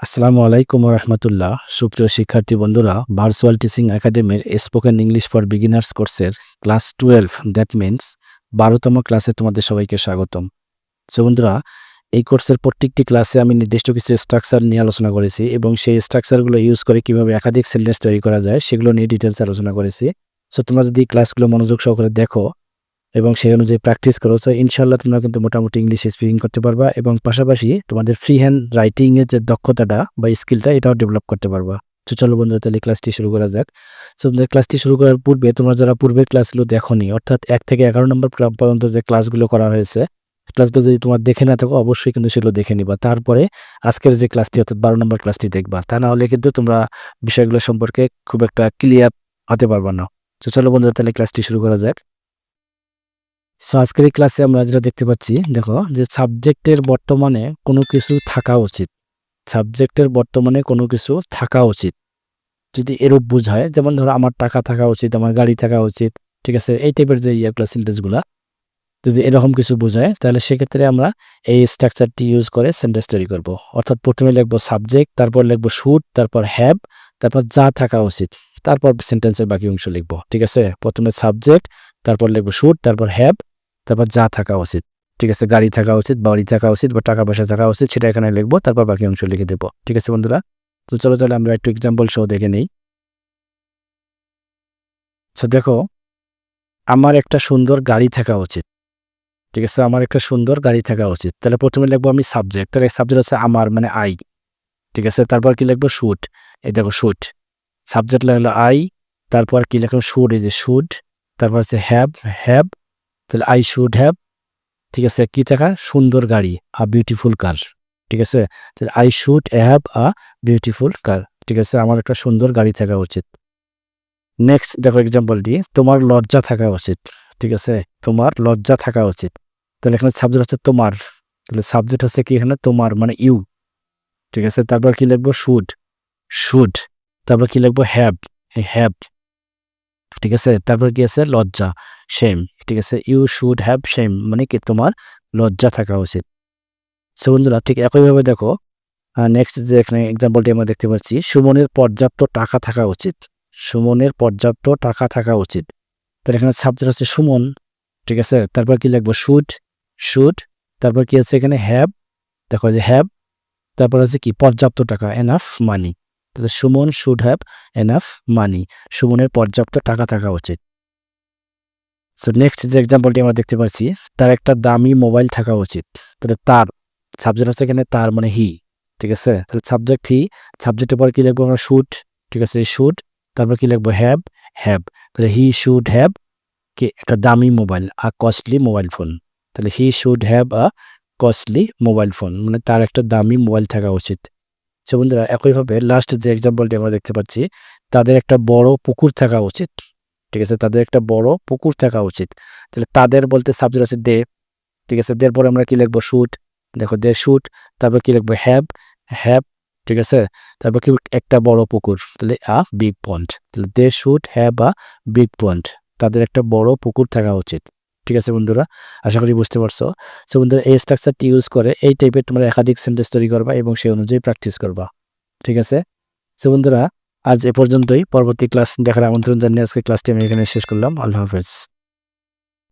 আসসালামু আলাইকুম রহমতুল্লাহ। সুপ্রিয় শিক্ষার্থী বন্ধুরা, ভার্চুয়াল টিচিং একাডেমির স্পোকেন ইংলিশ ফর বিগিনার্স কোর্সের ক্লাস 12 দ্যাট মিন্স 12তম ক্লাসে তোমাদের সবাইকে স্বাগতম। সো বন্ধুরা, এই কোর্সের প্রত্যেকটি ক্লাসে আমি নির্দিষ্ট কিছু স্ট্রাকচার নিয়ে আলোচনা করেছি এবং সেই স্ট্রাকচারগুলো ইউজ করে কিভাবে একাধিক সেন্টেন্স তৈরি করা যায় সেগুলো নিয়ে ডিটেলস আলোচনা করেছি। সো তোমরা যদি ক্লাসগুলো মনোযোগ সহকারে দেখো এবং সেই অনুযায়ী প্র্যাকটিস করো, তো ইনশাল্লাহ তোমরা কিন্তু মোটামুটি ইংলিশ স্পিকিং করতে পারবা এবং পাশাপাশি তোমাদের ফ্রি হ্যান্ড রাইটিংয়ের যে দক্ষতাটা বা স্কিলটা এটাও ডেভেলপ করতে পারবা। তো চলো বন্ধুরা, তাহলে ক্লাসটি শুরু করা যাক। সো ক্লাসটি শুরু করার পূর্বে তোমরা যারা পূর্বের ক্লাসগুলো দেখোনি, অর্থাৎ 1 থেকে 11 নম্বর পর্যন্ত যে ক্লাসগুলো করা হয়েছে, ক্লাসগুলো যদি তোমার দেখে না থাকো অবশ্যই কিন্তু সেগুলো দেখে নিবা। তারপরে আজকের যে ক্লাসটি অর্থাৎ 12 নম্বর ক্লাসটি দেখবা, তা না হলে কিন্তু তোমরা বিষয়গুলো সম্পর্কে খুব একটা ক্লিয়ার হতে পারবা না। তো চলো বন্ধুরা, তাহলে ক্লাসটি শুরু করা যাক। সো আজকের এই ক্লাসে আমরা যেটা দেখতে পাচ্ছি, দেখো যে সাবজেক্টের বর্তমানে কোনো কিছু থাকা উচিত। সাবজেক্টের বর্তমানে কোনো কিছু থাকা উচিত যদি এরূপ বোঝায়, যেমন ধরো আমার টাকা থাকা উচিত, আমার গাড়ি থাকা উচিত, ঠিক আছে, এই টাইপের যে সেন্টেন্সগুলা যদি এরকম কিছু বোঝায়, তাহলে সেক্ষেত্রে আমরা এই স্ট্রাকচারটি ইউজ করে সেন্টেন্স তৈরি করব। অর্থাৎ প্রথমে লিখবো সাবজেক্ট, তারপর লিখবো শুড, তারপর হ্যাভ, তারপর যা থাকা উচিত, তারপর সেন্টেন্সের বাকি অংশ লিখবো। ঠিক আছে, প্রথমে সাবজেক্ট, তারপর লিখবো শুড, তারপর হ্যাভ, তারপর যা থাকা উচিত। ঠিক আছে, গাড়ি থাকা উচিত, বাড়ি থাকা উচিত বা টাকা পয়সা থাকা উচিত, সেটা এখানে লিখবো, তারপর বাকি অংশ লিখে দেবো। ঠিক আছে বন্ধুরা, তো চলো তাহলে আমরা একটু এক্সাম্পল সহ দেখে নিই। তো দেখো, আমার একটা সুন্দর গাড়ি থাকা উচিত। ঠিক আছে, আমার একটা সুন্দর গাড়ি থাকা উচিত। তাহলে প্রথমে লিখবো আমি সাবজেক্ট, তাহলে সাবজেক্ট হচ্ছে আমার, মানে আই। ঠিক আছে, তারপর কি লিখবো শুড, এই দেখো শুড, সাবজেক্ট লাগলো আই, তারপর কি লিখলাম শুড, এই যে শুড, তারপর হচ্ছে হ্যাভ, হ্যাভ, তাহলে আই শুড হ্যাভ। ঠিক আছে, কি থাকা, সুন্দর গাড়ি, আ বিউটিফুল কার। ঠিক আছে, তাহলে I should have a beautiful car. ঠিক আছে, আমার একটা সুন্দর গাড়ি থাকা উচিত। নেক্সট দেখো এক্সাম্পলটি, তোমার লজ্জা থাকা উচিত। ঠিক আছে, তোমার লজ্জা থাকা উচিত। তাহলে এখানে সাবজেক্ট হচ্ছে তোমার, তাহলে সাবজেক্ট হচ্ছে কি এখানে তোমার, মানে ইউ। ঠিক আছে, তারপর কি লিখবো শুড, শুড, তারপর কি লিখবো হ্যাভ, হ্যাভ। ঠিক আছে, তারপর কি আছে লজ্জা, শেম। ঠিক আছে, ইউ শুড হ্যাভ শেম, মানে কি তোমার লজ্জা থাকা উচিত। সো বন্ধুরা, ঠিক একইভাবে দেখো নেক্সট যে এখানে এক্সাম্পলটি আমরা দেখতে পাচ্ছি, সুমনের পর্যাপ্ত টাকা থাকা উচিত। সুমনের পর্যাপ্ত টাকা থাকা উচিত। তাহলে এখানে সাবজেক্ট হচ্ছে সুমন। ঠিক আছে, তারপর কি লিখবো শুড, শুড, তারপর কি আছে এখানে হ্যাভ, দেখো যে হ্যাভ, তারপর আছে কি পর্যাপ্ত টাকা, এনাফ মানি। তাহলে Suman should have enough money, সুমনের পর্যাপ্ত টাকা থাকা উচিত। সো নেক্সট যে এক্সাম্পলটি আমরা দেখতে পাচ্ছি, তার একটা দামি মোবাইল থাকা উচিত। তাহলে তার সাবজেক্ট হচ্ছে এখানে তার, মানে হি। ঠিক আছে, তাহলে সাবজেক্ট হি, সাবজেক্টের পর কি লিখবো আমরা শুড। ঠিক আছে, শুড, তারপর কি লিখবো হ্যাভ, হ্যাভ, তাহলে হি শুড হ্যাভ কি একটা দামি মোবাইল, আ কস্টলি মোবাইল ফোন। তাহলে he should have a costly mobile phone, মানে তার একটা দামি মোবাইল থাকা উচিত। সো বন্ধুরা, একইভাবে লাস্ট যে এক্সাম্পলটি আমরা দেখতে পাচ্ছি, তাদের একটা বড় পুকুর থাকা উচিত। ঠিক আছে, তাদের একটা বড় পুকুর থাকা উচিত। তাহলে তাদের বলতে সাবজেক্ট আছে দে। ঠিক আছে, দেড় পরে আমরা কি লিখবো শুড, দেখো দে শুড, তারপর কি লিখবো হ্যাভ, হ্যাভ। ঠিক আছে, তারপর কি একটা বড় পুকুর, তাহলে আ বিগ পন্ড। তাহলে they should have a big pond, তাদের একটা বড় পুকুর থাকা উচিত। ঠিক আছে বন্ধুরা, আশা করি বুঝতে পারছো। সো বন্ধুরা, এই স্ট্রাকচারটি ইউজ করে এই টাইপের তোমরা একাধিক সেন্টেন্স তৈরি করবা এবং সেই অনুযায়ী প্র্যাকটিস করবা। ঠিক আছে, সো বন্ধুরা, আজ এ পর্যন্তই। পরবর্তী ক্লাস দেখার আমন্ত্রণ জানিয়ে আজকে ক্লাসটি আমি এখানে শেষ করলাম। আল্লাহ হাফেজ।